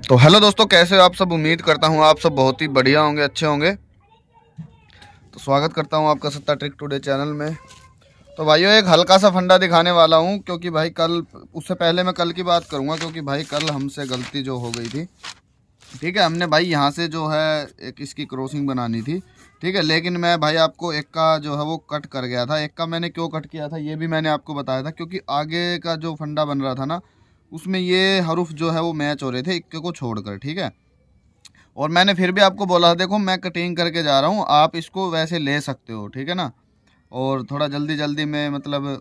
तो हेलो दोस्तों, कैसे हो आप सब। उम्मीद करता हूँ आप सब बहुत ही बढ़िया होंगे, अच्छे होंगे। तो स्वागत करता हूँ आपका सत्ता ट्रिक टुडे चैनल में। तो भाइयों, एक हल्का सा फंडा दिखाने वाला हूँ, क्योंकि भाई कल, उससे पहले मैं कल की बात करूँगा, क्योंकि भाई कल हमसे गलती जो हो गई थी। ठीक है, हमने भाई यहाँ से जो है एक इसकी क्रॉसिंग बनानी थी। ठीक है, लेकिन मैं भाई आपको एक का जो है वो कट कर गया था। एक का मैंने क्यों कट किया था ये भी मैंने आपको बताया था, क्योंकि आगे का जो फंडा बन रहा था ना, उसमें ये हरूफ जो है वो मैच हो रहे थे इक्के को छोड़कर। ठीक है, और मैंने फिर भी आपको बोला, देखो मैं कटिंग करके जा रहा हूँ, आप इसको वैसे ले सकते हो। ठीक है ना। और थोड़ा जल्दी जल्दी में मतलब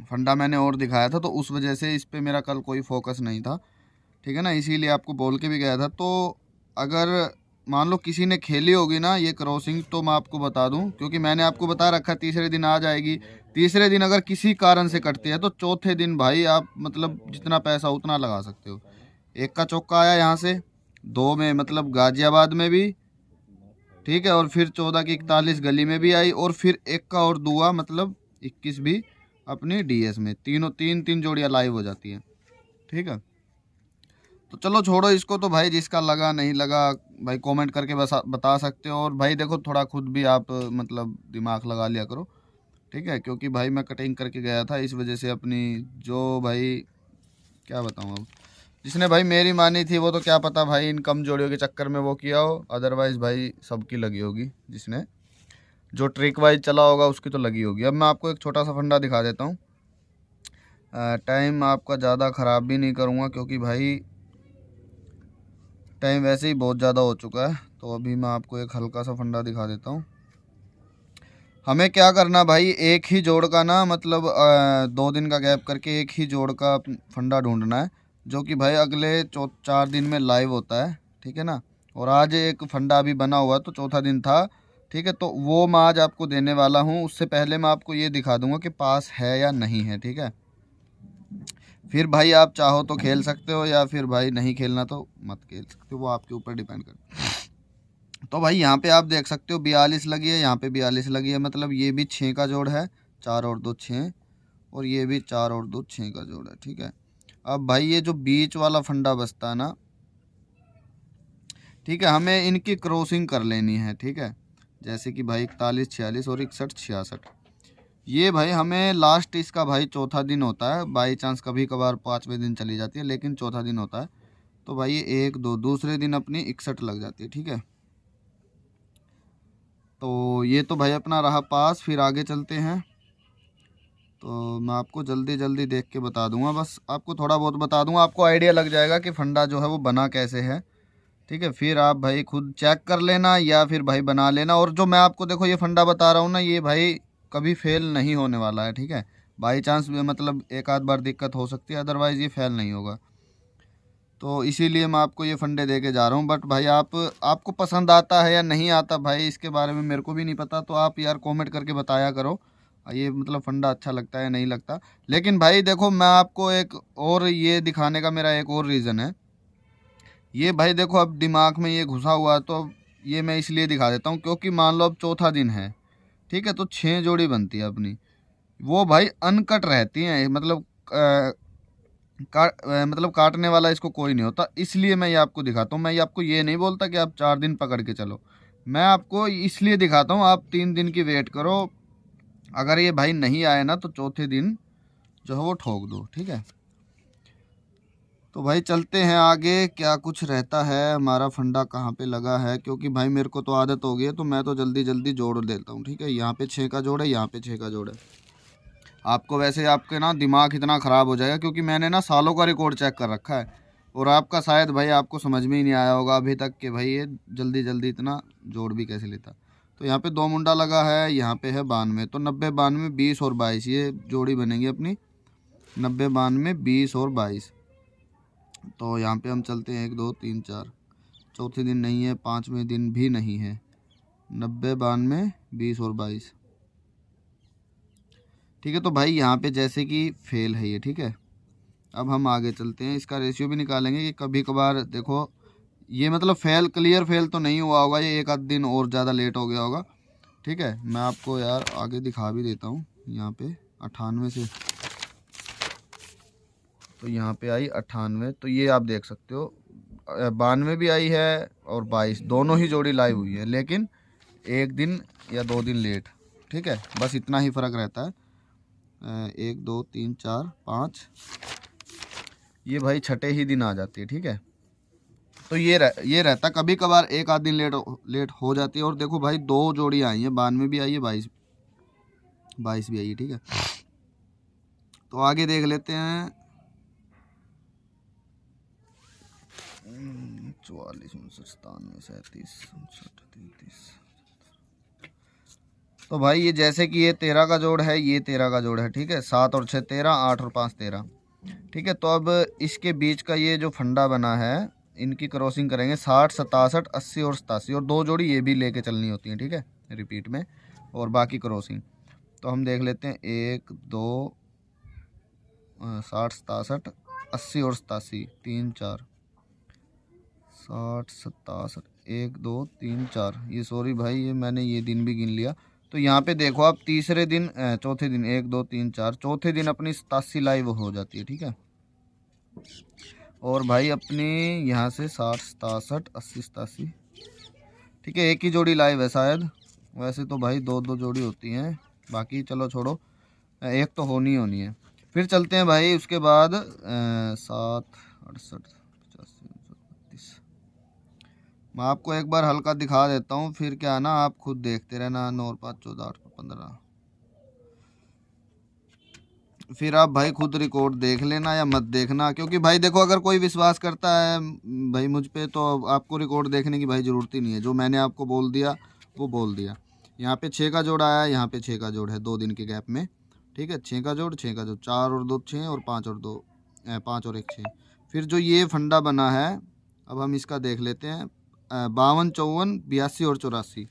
फंडा मैंने और दिखाया था, तो उस वजह से इस पे मेरा कल कोई फोकस नहीं था। ठीक है ना, इसीलिए आपको बोल के भी गया था। तो अगर मान लो किसी ने खेली होगी ना ये क्रॉसिंग, तो मैं आपको बता दूं, क्योंकि मैंने आपको बता रखा है तीसरे दिन आ जाएगी। तीसरे दिन अगर किसी कारण से कटती है तो चौथे दिन भाई आप मतलब जितना पैसा उतना लगा सकते हो। एक का चौका आया यहाँ से, दो में मतलब गाजियाबाद में भी। ठीक है, और फिर 14 की 41 गली में भी आई, और फिर एक का और दुआ मतलब 21 भी अपनी डीएस में। तीनों तीन तीन जोड़ियाँ लाइव हो जाती हैं। ठीक है, तो चलो छोड़ो इसको। तो भाई जिसका लगा नहीं लगा भाई कमेंट करके बता सकते हो। और भाई देखो, थोड़ा खुद भी आप मतलब दिमाग लगा लिया करो। ठीक है, क्योंकि भाई मैं कटिंग करके गया था, इस वजह से अपनी जो भाई क्या बताऊँ अब, जिसने भाई मेरी मानी थी वो तो क्या पता भाई इन कम जोड़ियों के चक्कर में वो किया हो। अदरवाइज़ भाई सबकी लगी होगी, जिसने जो ट्रिक वाइज चला होगा उसकी तो लगी होगी। अब मैं आपको एक छोटा सा फंडा दिखा देता हूँ। टाइम आपका ज़्यादा ख़राब भी नहीं करूँगा, क्योंकि भाई टाइम वैसे ही बहुत ज़्यादा हो चुका है। तो अभी मैं आपको एक हल्का सा फंडा दिखा देता हूँ। हमें क्या करना भाई, एक ही जोड़ का ना मतलब 2 दिन का गैप करके एक ही जोड़ का फंडा ढूंढना है, जो कि भाई अगले 4 दिन में लाइव होता है। ठीक है ना। और आज एक फंडा अभी बना हुआ तो चौथा दिन था। ठीक है, तो वो मैं आज आपको देने वाला हूँ। उससे पहले मैं आपको ये दिखा दूंगा कि पास है या नहीं है। ठीक है, फिर भाई आप चाहो तो खेल सकते हो, या फिर भाई नहीं खेलना तो मत खेल सकते हो, वो आपके ऊपर डिपेंड करता है। तो भाई यहाँ पे आप देख सकते हो 42 लगी है, यहाँ पे 42 लगी है, मतलब ये भी 6 का जोड़ है। 4 और 2 6, और ये भी 4 और 2 6 का जोड़ है। ठीक है, अब भाई ये जो बीच वाला फंडा बचता है ना, ठीक है, हमें इनकी क्रॉसिंग कर लेनी है। ठीक है, जैसे कि भाई 41 46 और 61 66, ये भाई हमें लास्ट इसका भाई चौथा दिन होता है। बाई चांस कभी कभार 5वें दिन चली जाती है, लेकिन चौथा दिन होता है। तो भाई ये 1 2 दूसरे दिन अपनी 61 लग जाती है। ठीक है, तो ये तो भाई अपना रहा पास। फिर आगे चलते हैं, तो मैं आपको जल्दी जल्दी देख के बता दूंगा, बस आपको थोड़ा बहुत बता दूंगा, आपको आइडिया लग जाएगा कि फंडा जो है वो बना कैसे है। ठीक है, फिर आप भाई खुद चेक कर लेना या फिर भाई बना लेना। और जो मैं आपको देखो ये फंडा बता रहा हूँ ना, ये भाई कभी फेल नहीं होने वाला है। ठीक है, बाई चांस मतलब एक आध बार दिक्कत हो सकती है, अदरवाइज़ ये फेल नहीं होगा। तो इसीलिए मैं आपको ये फंडे दे के जा रहा हूँ। बट भाई आपको पसंद आता है या नहीं आता भाई, इसके बारे में मेरे को भी नहीं पता। तो आप यार कमेंट करके बताया करो ये मतलब फंडा अच्छा लगता है या नहीं लगता। लेकिन भाई देखो, मैं आपको एक और ये दिखाने का मेरा एक और रीज़न है। ये भाई देखो, अब दिमाग में ये घुसा हुआ है, तो अब ये मैं इसलिए दिखा देता हूँ, क्योंकि मान लो अब चौथा दिन है। ठीक है, तो 6 जोड़ी बनती है अपनी, वो भाई अनकट रहती हैं, मतलब मतलब काटने वाला इसको कोई नहीं होता। इसलिए मैं ये आपको दिखाता हूँ। मैं ये आपको ये नहीं बोलता कि आप 4 दिन पकड़ के चलो, मैं आपको इसलिए दिखाता हूँ आप 3 दिन की वेट करो। अगर ये भाई नहीं आए ना, तो चौथे दिन जो है वो ठोक दो। ठीक है, तो भाई चलते हैं आगे, क्या कुछ रहता है, हमारा फंडा कहाँ पे लगा है। क्योंकि भाई मेरे को तो आदत हो गई है, तो मैं तो जल्दी जल्दी जोड़ देता हूँ। ठीक है, यहाँ पे 6 का जोड़ है, यहाँ पे 6 का जोड़ है। आपको वैसे आपके ना दिमाग इतना ख़राब हो जाएगा, क्योंकि मैंने ना सालों का रिकॉर्ड चेक कर रखा है। और आपका शायद भाई आपको समझ में ही नहीं आया होगा अभी तक कि भाई ये जल्दी जल्दी इतना जोड़ भी कैसे लेता। तो यहाँ पे 2 मुंडा लगा है, यहाँ पे है 92, तो 90 92 20 और 22 ये जोड़ी बनेगी अपनी। 90 92 20 और 22। तो यहाँ पे हम चलते हैं 1 2 3 4, चौथे दिन नहीं है, 5वें दिन भी नहीं है। 90 92 20 और 22। ठीक है, तो भाई यहाँ पे जैसे कि फेल है ये। ठीक है, अब हम आगे चलते हैं, इसका रेशियो भी निकालेंगे कि कभी कभार देखो ये मतलब फेल, क्लियर फेल तो नहीं हुआ होगा, ये एक आध दिन और ज़्यादा लेट हो गया होगा। ठीक है, मैं आपको यार आगे दिखा भी देता हूँ। यहाँ पे 98 से, तो यहाँ पे आई 98, तो ये आप देख सकते हो 92 भी आई है और 22 दोनों ही जोड़ी लाइव हुई है, लेकिन एक दिन या 2 दिन लेट। ठीक है, बस इतना ही फ़र्क रहता है। 1 2 3 4 5 ये भाई छठे ही दिन आ जाती है। ठीक है, तो ये रहता, कभी कभार एक आध दिन लेट हो जाती है। और देखो भाई 2 जोड़ी आई है, 92 भी आई है, 22 भी आई है। ठीक है, तो आगे देख लेते हैं। 44 59 97 37 59 33। तो भाई ये जैसे कि ये 13 का जोड़ है, ये 13 का जोड़ है। ठीक है, 7 और 6 13, 8 और 5 13। ठीक है, तो अब इसके बीच का ये जो फंडा बना है, इनकी क्रॉसिंग करेंगे 60 67 80 और 87, और 2 जोड़ी ये भी लेके चलनी होती है। ठीक है, रिपीट में, और बाकी क्रॉसिंग। तो हम देख लेते हैं 1 2 60 67 80 और 87 3 4 60 67 1 2 3 4। ये सॉरी भाई, ये मैंने ये दिन भी गिन लिया। तो यहाँ पे देखो आप, तीसरे दिन चौथे दिन 1 2 3 4, चौथे दिन अपनी 87 लाइव हो जाती है। ठीक है, और भाई अपनी यहाँ से 60 67 80 87। ठीक है, एक ही जोड़ी लाइव है शायद, वैसे तो भाई 2 जोड़ी होती हैं, बाकी चलो छोड़ो, एक तो होनी है। फिर चलते हैं भाई उसके बाद 7 68 85 32। मैं आपको एक बार हल्का दिखा देता हूँ, फिर क्या है ना, आप खुद देखते रहना। 9 और 5 14 8 15। फिर आप भाई खुद रिकॉर्ड देख लेना या मत देखना, क्योंकि भाई देखो, अगर कोई विश्वास करता है भाई मुझ पे, तो आपको रिकॉर्ड देखने की भाई ज़रूरत ही नहीं है। जो मैंने आपको बोल दिया वो बोल दिया। यहाँ पे 6 का जोड़ आया है, यहाँ पे 6 का जोड़ है 2 दिन के गैप में। ठीक है, 6 का जोड़ 6 का जोड़, 4 और 2 6 और 5 और 2 5 और 1 6। फिर जो ये फंडा बना है, अब हम इसका देख लेते हैं। 52 54 82 और 84।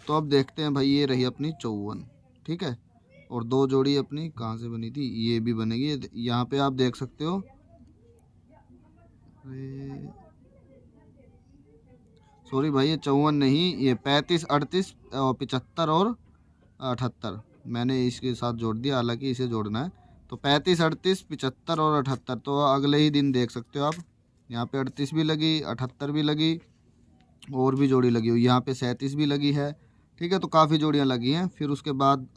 तो अब देखते हैं भाई, ये रही अपनी 54। ठीक है, और 2 जोड़ी अपनी कहाँ से बनी थी, ये भी बनेगी। यहाँ पे आप देख सकते हो, सॉरी भाई, ये 54 नहीं, ये 35 38 75 और 78 मैंने इसके साथ जोड़ दिया, हालांकि इसे जोड़ना है। तो 35 38 75 और 78, तो अगले ही दिन देख सकते हो आप। यहाँ पे 38 भी लगी, 78 भी लगी, और भी जोड़ी लगी हुई, यहाँ पे 37 भी लगी है। ठीक है, तो काफ़ी जोड़ियाँ लगी हैं। फिर उसके बाद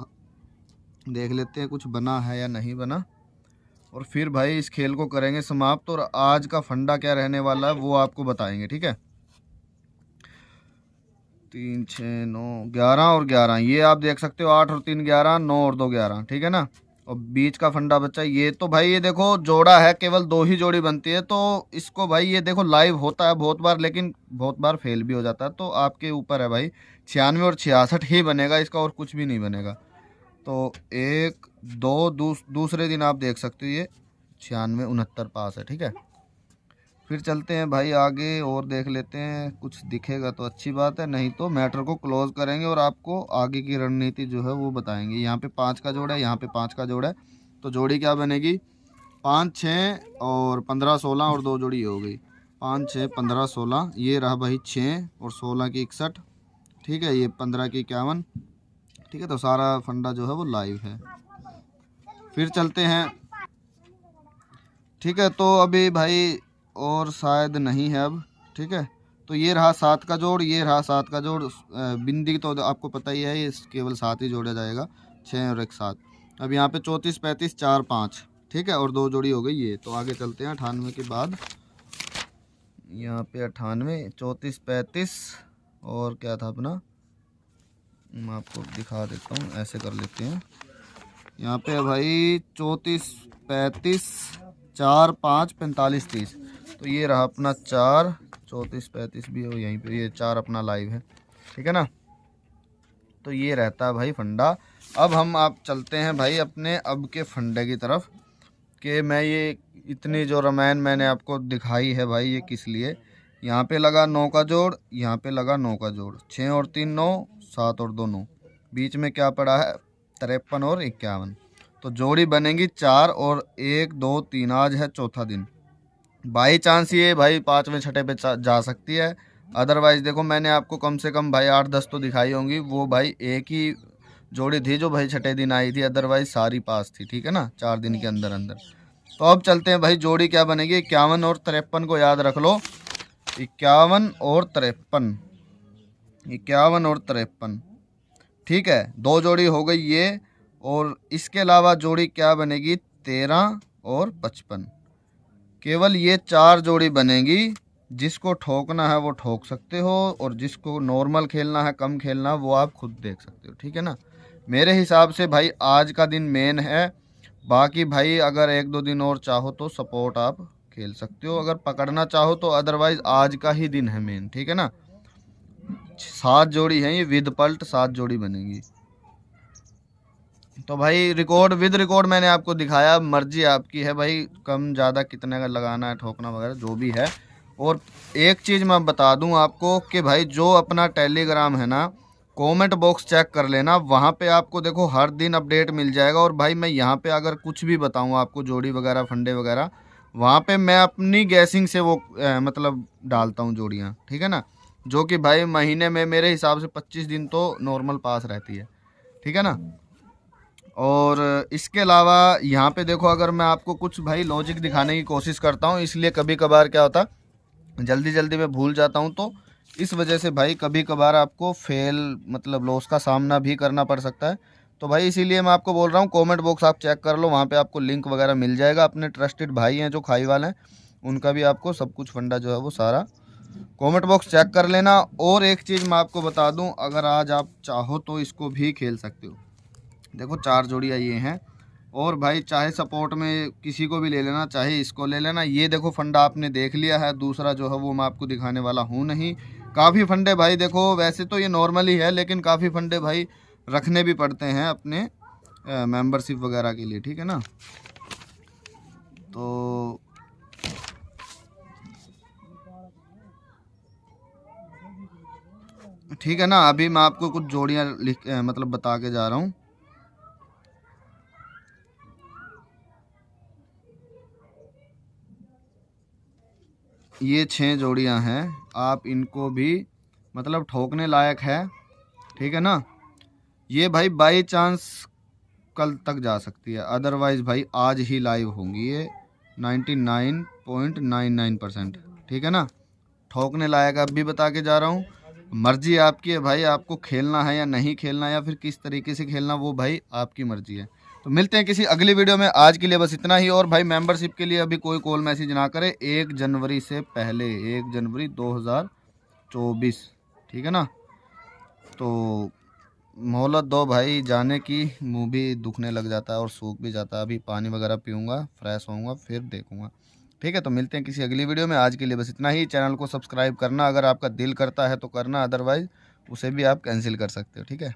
देख लेते हैं कुछ बना है या नहीं बना, और फिर भाई इस खेल को करेंगे समाप्त। और आज का फंडा क्या रहने वाला है वो आपको बताएंगे। ठीक है, 3 6 9 11 और 11, ये आप देख सकते हो। 8 और 3 11, 9 और 2 11। ठीक है ना, और बीच का फंडा बच्चा ये। तो भाई ये देखो, जोड़ा है, केवल 2 ही जोड़ी बनती है। तो इसको भाई ये देखो लाइव होता है बहुत बार, लेकिन बहुत बार फेल भी हो जाता है। तो आपके ऊपर है भाई, 96 और 66 ही बनेगा इसका, और कुछ भी नहीं बनेगा। तो 1 2 दूसरे दिन आप देख सकते हो, ये 96 69 पास है। ठीक है, फिर चलते हैं भाई आगे और देख लेते हैं। कुछ दिखेगा तो अच्छी बात है, नहीं तो मैटर को क्लोज करेंगे और आपको आगे की रणनीति जो है वो बताएंगे। यहाँ पे 5 का जोड़ है, यहाँ पे 5 का जोड़ है। तो जोड़ी क्या बनेगी, 5 6 और 15 16, और 2 जोड़ी हो गई 5 6 15 16। ये रहा भाई 6 और 16 की 61। ठीक है, ये 15 की 51। ठीक है, तो सारा फंडा जो है वो लाइव है। फिर चलते हैं। ठीक है, तो अभी भाई और शायद नहीं है अब। ठीक है, तो ये रहा 7 का जोड़, ये रहा 7 का जोड़। बिंदी तो आपको पता ही है, ये केवल 7 ही जोड़ा जाएगा, 6 और 1 7। अब यहाँ पे 34 35 4 5। ठीक है, और 2 जोड़ी हो गई ये। तो आगे चलते हैं 98 के बाद। यहाँ पे 98 34 35 और क्या था अपना, मैं आपको दिखा देता हूँ, ऐसे कर लेते हैं। यहाँ पे भाई 34 35 4 5 45 30। तो ये रहा अपना 4 34 35 भी हो यहीं पे, ये 4 अपना लाइव है। ठीक है ना, तो ये रहता है भाई फंडा। अब हम आप चलते हैं भाई अपने अब के फंडे की तरफ, कि मैं ये इतनी जो रामायण मैंने आपको दिखाई है भाई, ये किस लिए। यहाँ पे लगा 9 का जोड़, यहाँ पे लगा 9 का जोड़, 6 और 3 9, 7 और 2 9, बीच में क्या पड़ा है 53 और 51। तो जोड़ी बनेगी 4 और 1 2 3। आज है चौथा दिन, बाई चांस ये भाई 5वें छठे पे जा सकती है। अदरवाइज देखो, मैंने आपको कम से कम भाई 8 10 तो दिखाई होंगी, वो भाई एक ही जोड़ी थी जो भाई छठे दिन आई थी, अदरवाइज सारी पास थी। ठीक है ना, 4 दिन के अंदर अंदर। तो अब चलते हैं भाई, जोड़ी क्या बनेगी 51 और 53 को याद रख लो। 51 और 53, 51 और 53, ठीक है। 2 जोड़ी हो गई ये, और इसके अलावा जोड़ी क्या बनेगी 13 और 55। केवल ये 4 जोड़ी बनेगी। जिसको ठोकना है वो ठोक सकते हो, और जिसको नॉर्मल खेलना है, कम खेलना है, वो आप खुद देख सकते हो, ठीक है ना। मेरे हिसाब से भाई आज का दिन मेन है। बाकी भाई अगर 1-2 दिन और चाहो तो सपोर्ट आप खेल सकते हो, अगर पकड़ना चाहो तो। अदरवाइज आज का ही दिन है मेन, ठीक है ना। 7 जोड़ी है ये, विद पल्ट 7 जोड़ी बनेगी। तो भाई रिकॉर्ड विद रिकॉर्ड मैंने आपको दिखाया, मर्जी आपकी है भाई, कम ज़्यादा कितने का लगाना है, ठोकना वगैरह जो भी है। और एक चीज़ मैं बता दूं आपको कि भाई जो अपना टेलीग्राम है ना, कमेंट बॉक्स चेक कर लेना, वहाँ पे आपको देखो हर दिन अपडेट मिल जाएगा। और भाई मैं यहाँ पे अगर कुछ भी बताऊँ आपको, जोड़ी वगैरह फंडे वगैरह, वहाँ पे मैं अपनी गैसिंग से वो मतलब डालता हूँ जोड़ियाँ, ठीक है ना। जो कि भाई महीने में मेरे हिसाब से 25 दिन तो नॉर्मल पास रहती है, ठीक है ना। और इसके अलावा यहाँ पे देखो, अगर मैं आपको कुछ भाई लॉजिक दिखाने की कोशिश करता हूँ, इसलिए कभी कभार क्या होता है जल्दी जल्दी में भूल जाता हूँ, तो इस वजह से भाई कभी कभार आपको फेल मतलब लॉस का सामना भी करना पड़ सकता है। तो भाई इसीलिए मैं आपको बोल रहा हूँ, कमेंट बॉक्स आप चेक कर लो, वहाँ पे आपको लिंक वगैरह मिल जाएगा। अपने ट्रस्टेड भाई हैं जो खाई वाले हैं, उनका भी आपको सब कुछ फंडा जो है वो सारा कमेंट बॉक्स चेक कर लेना। और एक चीज़ मैं आपको बता दूँ, अगर आज आप चाहो तो इसको भी खेल सकते हो। देखो 4 जोड़ियाँ ये हैं, और भाई चाहे सपोर्ट में किसी को भी ले लेना, चाहे इसको ले लेना। ये देखो फंडा आपने देख लिया है, दूसरा जो है वो मैं आपको दिखाने वाला हूँ नहीं। काफ़ी फंडे भाई देखो, वैसे तो ये नॉर्मल ही है, लेकिन काफ़ी फंडे भाई रखने भी पड़ते हैं अपने मेंबरशिप वगैरह के लिए, ठीक है ना। तो ठीक है ना, अभी मैं आपको कुछ जोड़ियाँ मतलब बता के जा रहा हूँ। ये 6 जोड़ियां हैं, आप इनको भी मतलब ठोकने लायक है, ठीक है ना। ये भाई बाई चांस कल तक जा सकती है, अदरवाइज भाई आज ही लाइव होंगी ये 99.99%, ठीक है ना। ठोकने लायक अब भी बता के जा रहा हूँ। मर्जी आपकी है भाई, आपको खेलना है या नहीं खेलना, या फिर किस तरीके से खेलना, वो भाई आपकी मर्जी है। तो मिलते हैं किसी अगली वीडियो में, आज के लिए बस इतना ही। और भाई मेंबरशिप के लिए अभी कोई कॉल मैसेज ना करे 1 जनवरी से पहले, 1 जनवरी 2024, ठीक है ना। तो मोहलत दो भाई, जाने की मुँह भी दुखने लग जाता है और सूख भी जाता है। अभी पानी वगैरह पीऊँगा, फ्रेश होऊंगा, फिर देखूँगा, ठीक है। तो मिलते हैं किसी अगली वीडियो में, आज के लिए बस इतना ही। चैनल को सब्सक्राइब करना अगर आपका दिल करता है तो करना, अदरवाइज़ उसे भी आप कैंसिल कर सकते हो, ठीक है।